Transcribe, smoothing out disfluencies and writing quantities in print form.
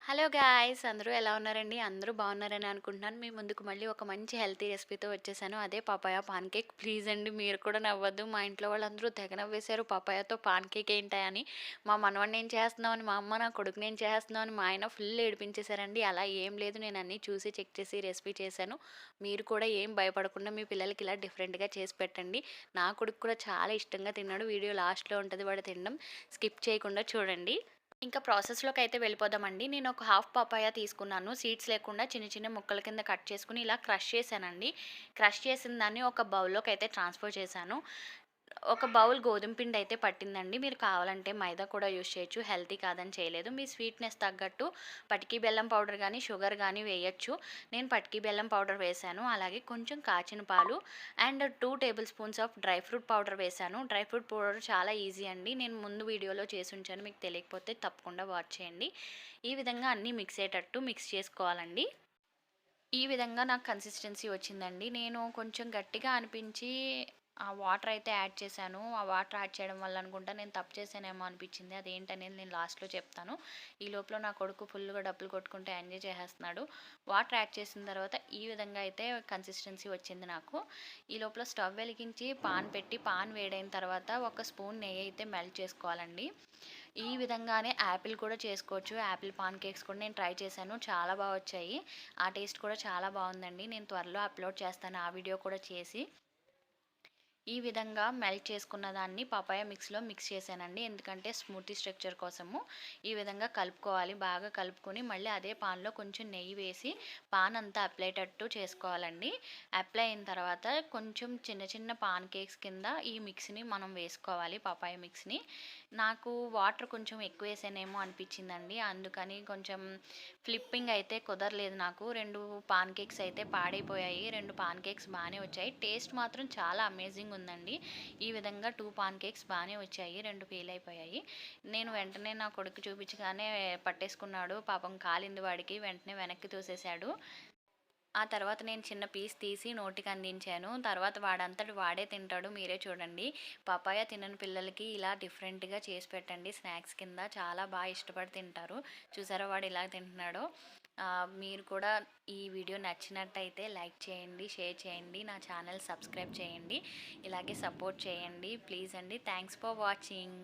Hello guys! అందరూ ఎలా ఉన్నారండి? అందరూ బాగున్నారని అనుకుంటున్నాను. మీ ముందుకు మళ్ళీ ఒక మంచి హెల్తీ రెసిపీతో వచ్చేసాను. అదే పపాయ పాన్ కేక్. ప్లీజ్ అండి మీరు కూడా నవ్వద్దు. మా ఇంట్లో వాళ్ళందరూ తెగ నవ్వేశారు. పపాయతో పాన్ కేక్ ఏంటా అని. మా మనవడిని ఏం చేస్తున్నావు అని, మా అమ్మ నా కొడుకుని ఏం చేస్తున్నావు అని, మా ఆయన ఫుల్ ఏడిపించేశారండి. అలా ఏం లేదు. నేను అన్నీ చూసి చెక్ చేసి రెసిపీ చేశాను. మీరు కూడా ఏం భయపడకుండా మీ పిల్లలకి ఇలా డిఫరెంట్‌గా చేసి పెట్టండి. నా కొడుకు కూడా చాలా ఇష్టంగా తిన్నాడు. వీడియో లాస్ట్‌లో ఉంటది వాడు తినడం. స్కిప్ చేయకుండా చూడండి. ఇంకా ప్రాసెస్‌లోకైతే వెళ్ళిపోదామండి. నేను ఒక హాఫ్ పపాయ తీసుకున్నాను. సీడ్స్ లేకుండా చిన్న చిన్న ముక్కల కింద కట్ చేసుకొని ఇలా క్రష్ చేశానండి. క్రష్ చేసిన దాన్ని ఒక బౌల్‌లోకైతే ట్రాన్స్‌ఫర్ చేశాను. ఒక బౌల్ గోధుమ పిండి అయితే పట్టిందండి. మీరు కావాలంటే మైదా కూడా యూజ్ చేయొచ్చు. హెల్తీ కాదని చేయలేదు. మీ స్వీట్‌నెస్ తగ్గట్టు పటికి బెల్లం పౌడర్ గానీ, షుగర్ గానీ వేయొచ్చు. నేను పటికి బెల్లం పౌడర్ వేశాను. అలాగే కొంచెం కాచిన పాలు and 2 table spoons of dry fruit powder వేశాను. డ్రై ఫ్రూట్ పౌడర్ చాలా ఈజీ అండి. నేను ముందు వీడియోలో చేసుంచాను. మీకు తెలియకపోతే తప్పకుండా వాచ్ చేయండి. ఈ విధంగా అన్నీ మిక్స్ అయ్యేటట్టు మిక్స్ చేసుకోవాలండి. ఈ విధంగా నాకు కన్సిస్టెన్సీ వచ్చిందండి. నేను కొంచెం గట్టిగా అనిపించి ఆ వాటర్ అయితే యాడ్ చేశాను. ఆ వాటర్ యాడ్ చేయడం వల్ల అనుకుంటా నేను తప్పు చేశానేమో అనిపించింది. అదేంటనేది నేను లాస్ట్‌లో చెప్తాను. ఈ లోపల నా కొడుకు ఫుల్‌గా డప్పులు కొట్టుకుంటూ ఎంజాయ్ చేసేస్తున్నాడు. వాటర్ యాడ్ చేసిన తర్వాత ఈ విధంగా అయితే కన్సిస్టెన్సీ వచ్చింది నాకు. ఈ లోపల స్టవ్ వెలిగించి పాన్ పెట్టి పాన్ వేడైన తర్వాత ఒక స్పూన్ నెయ్యి అయితే మెల్ట్ చేసుకోవాలండి. ఈ విధంగానే యాపిల్ కూడా చేసుకోవచ్చు. యాపిల్ పాన్ కేక్స్ కూడా నేను ట్రై చేశాను. చాలా వచ్చాయి. ఆ టేస్ట్ కూడా చాలా బాగుందండి. నేను త్వరలో అప్లోడ్ చేస్తాను ఆ వీడియో కూడా చేసి. ఈ విధంగా మెల్ట్ చేసుకున్న దాన్ని పపాయ మిక్స్‌లో మిక్స్ చేశానండి. ఎందుకంటే స్మూతీ స్ట్రక్చర్ కోసము. ఈ విధంగా కలుపుకోవాలి. బాగా కలుపుకొని మళ్ళీ అదే పాన్‌లో కొంచెం నెయ్యి వేసి పాన్ అంతా అప్లై అయ్యేటట్టు చేసుకోవాలండి. అప్లై అయిన తర్వాత కొంచెం చిన్న చిన్న పాన్ కేక్స్ కింద ఈ మిక్స్‌ని మనం వేసుకోవాలి పపాయ మిక్స్‌ని. నాకు వాటర్ కొంచెం ఎక్కువేసానేమో అనిపించిందండి. అందుకని కొంచెం ఫ్లిప్పింగ్ అయితే కుదరలేదు నాకు. 2 పాన్ కేక్స్ అయితే పాడైపోయాయి. 2 పాన్ కేక్స్ బానే వచ్చాయి. టేస్ట్ మాత్రం చాలా అమేజింగ్ ఉందండి. ఈ విధంగా 2 పాన్ కేక్స్ బానే వచ్చాయి. 2 ఫెయిల్ అయిపోయాయి. నేను వెంటనే నా కొడుక్కి చూపించగానే పట్టేసుకున్నాడు. పాపం కాలింది వాడికి. వెంటనే వెనక్కి తోసేసాడు. ఆ తర్వాత నేను చిన్న పీస్ తీసి నోటికి అందించాను. తర్వాత వాడంతట వాడే తింటాడు. మీరే చూడండి. పపాయ తినని పిల్లలకి ఇలా డిఫరెంట్‌గా చేసి పెట్టండి స్నాక్స్ కింద. చాలా ఇష్టపడి తింటారు. చూసారా వాడు ఎలా తింటున్నాడో. మీరు కూడా ఈ వీడియో నచ్చినట్టయితే లైక్ చేయండి, షేర్ చేయండి, నా ఛానల్ సబ్స్క్రైబ్ చేయండి. ఇలాగే సపోర్ట్ చేయండి. ప్లీజ్ అండి. Thanks for watching.